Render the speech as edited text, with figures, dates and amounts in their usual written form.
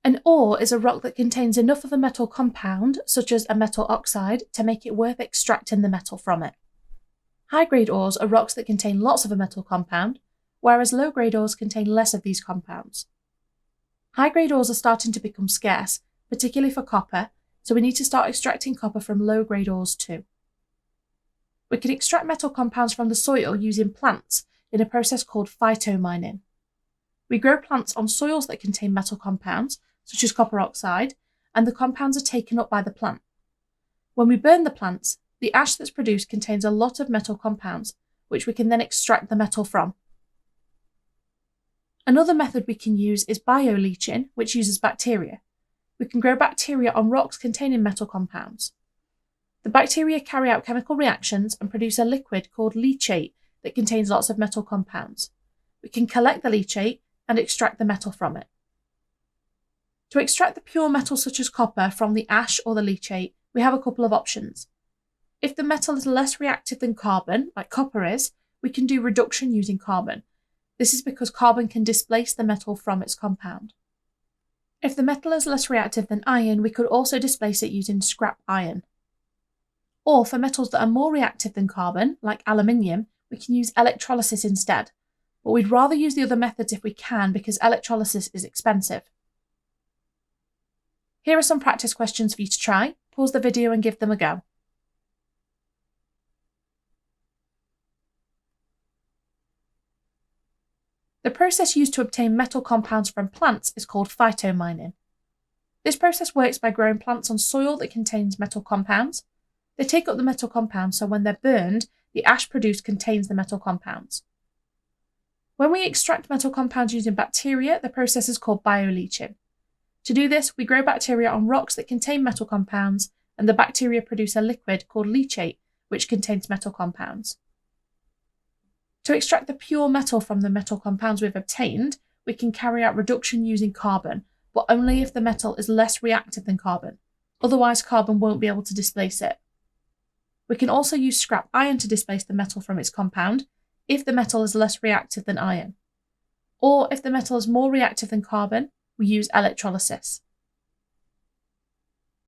An ore is a rock that contains enough of a metal compound, such as a metal oxide, to make it worth extracting the metal from it. High-grade ores are rocks that contain lots of a metal compound, whereas low-grade ores contain less of these compounds. High-grade ores are starting to become scarce, particularly for copper, so we need to start extracting copper from low-grade ores too. We can extract metal compounds from the soil using plants in a process called phytomining. We grow plants on soils that contain metal compounds, such as copper oxide, and the compounds are taken up by the plant. When we burn the plants, the ash that's produced contains a lot of metal compounds, which we can then extract the metal from. Another method we can use is bioleaching, which uses bacteria. We can grow bacteria on rocks containing metal compounds. The bacteria carry out chemical reactions and produce a liquid called leachate that contains lots of metal compounds. We can collect the leachate and extract the metal from it. To extract the pure metal such as copper from the ash or the leachate, we have a couple of options. If the metal is less reactive than carbon, like copper is, we can do reduction using carbon. This is because carbon can displace the metal from its compound. If the metal is less reactive than iron, we could also displace it using scrap iron. Or for metals that are more reactive than carbon, like aluminium, we can use electrolysis instead. But we'd rather use the other methods if we can because electrolysis is expensive. Here are some practice questions for you to try. Pause the video and give them a go. The process used to obtain metal compounds from plants is called phytomining. This process works by growing plants on soil that contains metal compounds. They take up the metal compounds, so when they're burned, the ash produced contains the metal compounds. When we extract metal compounds using bacteria, the process is called bioleaching. To do this, we grow bacteria on rocks that contain metal compounds, and the bacteria produce a liquid called leachate, which contains metal compounds. To extract the pure metal from the metal compounds we've obtained, we can carry out reduction using carbon, but only if the metal is less reactive than carbon. Otherwise, carbon won't be able to displace it. We can also use scrap iron to displace the metal from its compound, if the metal is less reactive than iron. Or if the metal is more reactive than carbon, we use electrolysis.